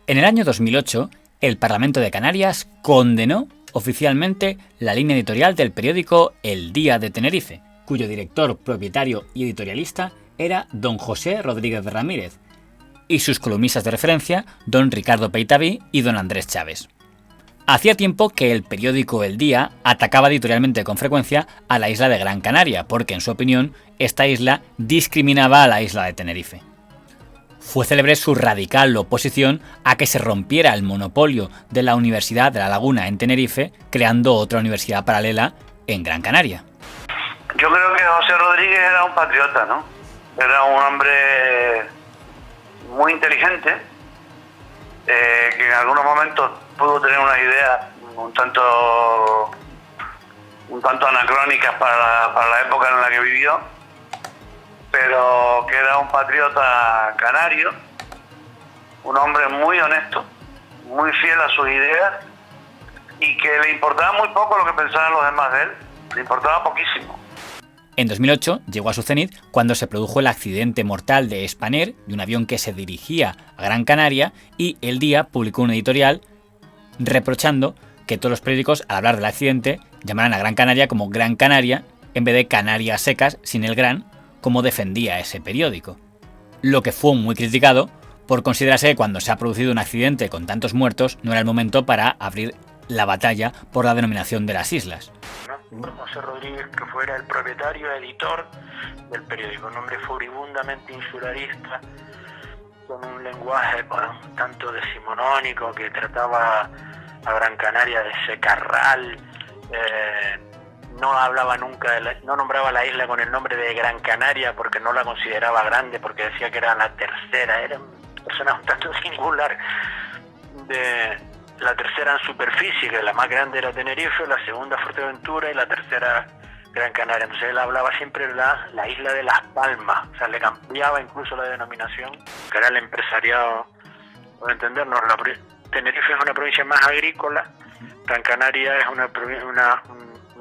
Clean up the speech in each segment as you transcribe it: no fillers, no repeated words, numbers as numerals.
En el año 2008, el Parlamento de Canarias condenó oficialmente la línea editorial del periódico El Día de Tenerife, cuyo director, propietario y editorialista era don José Rodríguez Ramírez, y sus columnistas de referencia, don Ricardo Peitaví y don Andrés Chávez. Hacía tiempo que el periódico El Día atacaba editorialmente con frecuencia a la isla de Gran Canaria, porque en su opinión, esta isla discriminaba a la isla de Tenerife. Fue célebre su radical oposición a que se rompiera el monopolio de la Universidad de La Laguna en Tenerife, creando otra universidad paralela en Gran Canaria. Yo creo que José Rodríguez era un patriota, ¿no? Era un hombre muy inteligente, que en algunos momentos pudo tener unas ideas un tanto anacrónicas para la época en la que vivió, pero que era un patriota canario, un hombre muy honesto, muy fiel a sus ideas y que le importaba muy poco lo que pensaban los demás de él, le importaba poquísimo. En 2008 llegó a su cenit cuando se produjo el accidente mortal de Spanair, de un avión que se dirigía a Gran Canaria, y El Día publicó un editorial reprochando que todos los periódicos, al hablar del accidente, llamaran a Gran Canaria como Gran Canaria en vez de Canarias secas sin el gran, como defendía ese periódico. Lo que fue muy criticado por considerarse que cuando se ha producido un accidente con tantos muertos no era el momento para abrir la batalla por la denominación de las islas. José Rodríguez, que fuera el propietario editor del periódico, un hombre furibundamente insularista, con un lenguaje un tanto decimonónico que trataba a Gran Canaria de secarral, no hablaba nunca, no nombraba la isla con el nombre de Gran Canaria porque no la consideraba grande, porque decía que era la tercera, era una persona un tanto singular, de la tercera en superficie, que la más grande era Tenerife, la segunda Fuerteventura y la tercera Gran Canaria. Entonces él hablaba siempre de la isla de Las Palmas, o sea, le cambiaba incluso la denominación, que era el empresariado, por entendernos. Tenerife es una provincia más agrícola, Gran Canaria es una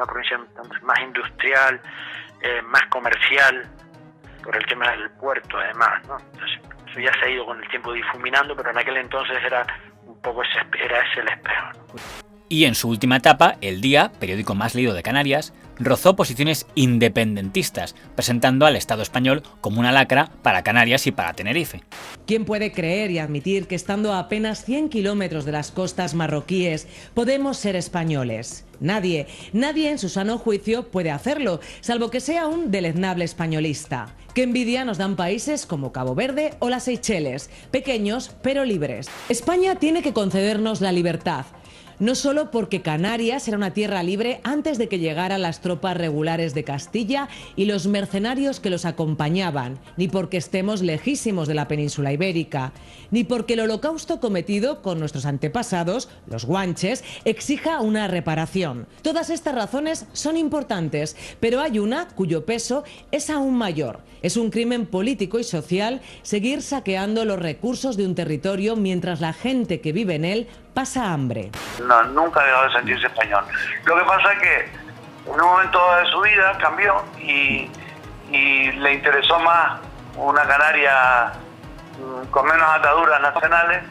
provincia más industrial, más comercial, por el tema del puerto además, ¿no? Entonces, eso ya se ha ido con el tiempo difuminando, pero en aquel entonces era ese el espejo, ¿no? Y en su última etapa, El Día, periódico más leído de Canarias, rozó posiciones independentistas, presentando al Estado español como una lacra para Canarias y para Tenerife. ¿Quién puede creer y admitir que estando a apenas 100 kilómetros de las costas marroquíes podemos ser españoles? Nadie en su sano juicio puede hacerlo, salvo que sea un deleznable españolista. Qué envidia nos dan países como Cabo Verde o las Seychelles, pequeños pero libres. España tiene que concedernos la libertad. No solo porque Canarias era una tierra libre antes de que llegaran las tropas regulares de Castilla y los mercenarios que los acompañaban, ni porque estemos lejísimos de la península ibérica, ni porque el holocausto cometido con nuestros antepasados, los guanches, exija una reparación. Todas estas razones son importantes, pero hay una cuyo peso es aún mayor. Es un crimen político y social seguir saqueando los recursos de un territorio mientras la gente que vive en él pasa hambre. No, nunca dejó de sentirse español. Lo que pasa es que en un momento de su vida cambió y le interesó más una Canaria con menos ataduras nacionales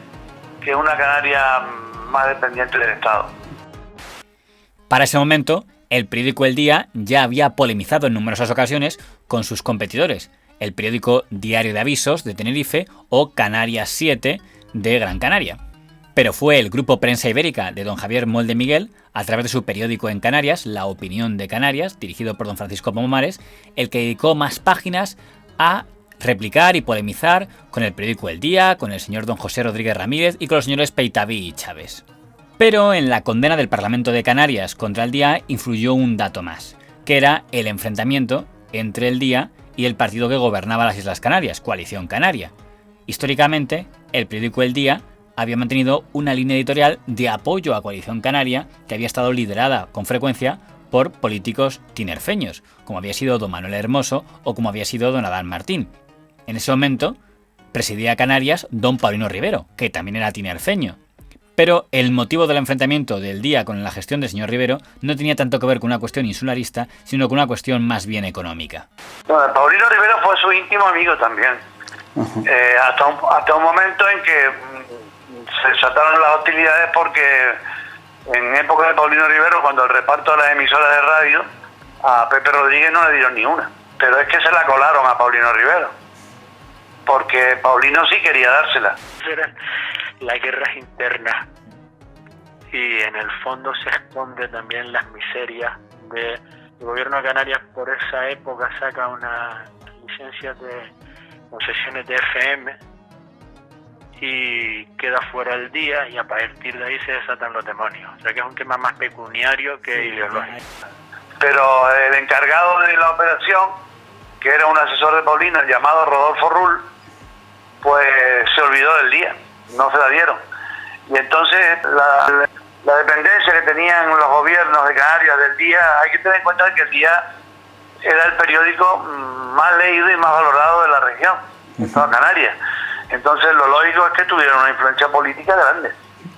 que una Canaria más dependiente del Estado. Para ese momento, el periódico El Día ya había polemizado en numerosas ocasiones con sus competidores, el periódico Diario de Avisos de Tenerife o Canarias 7 de Gran Canaria. Pero fue el Grupo Prensa Ibérica de don Javier Molde Miguel, a través de su periódico en Canarias, La Opinión de Canarias, dirigido por don Francisco Pomomares, el que dedicó más páginas a replicar y polemizar con el periódico El Día, con el señor don José Rodríguez Ramírez y con los señores Peitaví y Chávez. Pero en la condena del Parlamento de Canarias contra El Día influyó un dato más, que era el enfrentamiento entre El Día y el partido que gobernaba las Islas Canarias, Coalición Canaria. Históricamente, el periódico El Día había mantenido una línea editorial de apoyo a Coalición Canaria que había estado liderada con frecuencia por políticos tinerfeños, como había sido don Manuel Hermoso o como había sido don Adán Martín. En ese momento presidía Canarias don Paulino Rivero, que también era tinerfeño. Pero el motivo del enfrentamiento del Día con la gestión del señor Rivero no tenía tanto que ver con una cuestión insularista, sino con una cuestión más bien económica. Bueno, Paulino Rivero fue su íntimo amigo también, hasta un momento en que se desataron las hostilidades porque en época de Paulino Rivero, cuando el reparto de las emisoras de radio, a Pepe Rodríguez no le dieron ni una. Pero es que se la colaron a Paulino Rivero, porque Paulino sí quería dársela. Eran las guerras internas y en el fondo se esconde también las miserias del gobierno de Canarias. Por esa época saca una licencia de concesiones de FM y queda fuera el día, y a partir de ahí se desatan los demonios. O sea que es un tema más pecuniario que ideológico. Pero el encargado de la operación, que era un asesor de Paulino llamado Rodolfo Rull, pues se olvidó del día, no se la dieron. Y entonces la dependencia que tenían los gobiernos de Canarias del Día, hay que tener en cuenta que el Día era el periódico más leído y más valorado de la región, de toda Canarias. Entonces lo lógico es que tuviera una influencia política grande,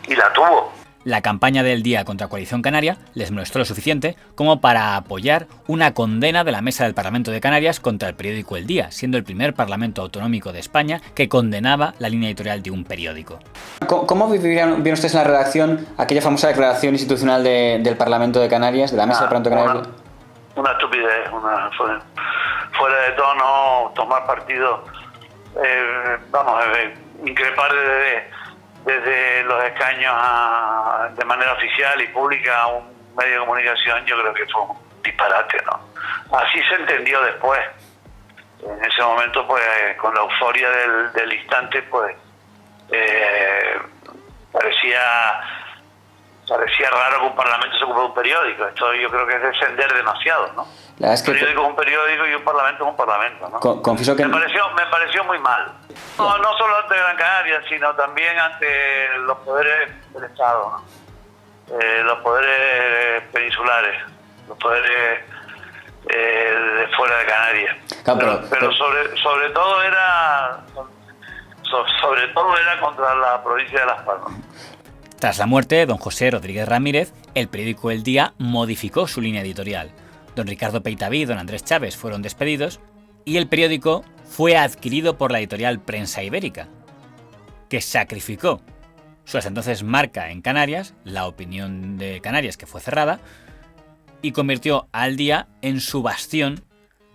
y la tuvo. La campaña del Día contra Coalición Canaria les molestó lo suficiente como para apoyar una condena de la Mesa del Parlamento de Canarias contra el periódico El Día, siendo el primer parlamento autonómico de España que condenaba la línea editorial de un periódico. ¿Cómo vieron ustedes en la redacción aquella famosa declaración institucional del Parlamento de Canarias, de la Mesa del Parlamento de Canarias? Una estupidez, fuera de tono, tomar partido, increpar desde los escaños de manera oficial y pública a un medio de comunicación. Yo creo que fue un disparate, ¿no? Así se entendió después. En ese momento, pues, con la euforia del instante, pues, parecía raro que un parlamento se ocupe de un periódico. Esto yo creo que es descender demasiado, ¿no? Un periódico es un periódico y un parlamento es un parlamento, ¿no? Confieso que me pareció muy mal. No solo ante Gran Canaria, sino también ante los poderes del Estado, ¿no? Los poderes peninsulares, los poderes de fuera de Canarias. Claro, pero sobre todo era contra la provincia de Las Palmas. Tras la muerte de don José Rodríguez Ramírez, el periódico El Día modificó su línea editorial. Don Ricardo Peitaví y don Andrés Chávez fueron despedidos y el periódico fue adquirido por la editorial Prensa Ibérica, que sacrificó su hasta entonces marca en Canarias, La Opinión de Canarias, que fue cerrada, y convirtió al Día en su bastión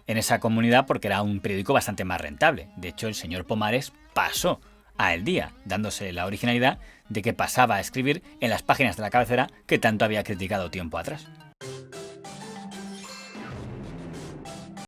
en esa comunidad porque era un periódico bastante más rentable. De hecho, el señor Pomares pasó a El Día, dándose la originalidad de que pasaba a escribir en las páginas de la cabecera que tanto había criticado tiempo atrás.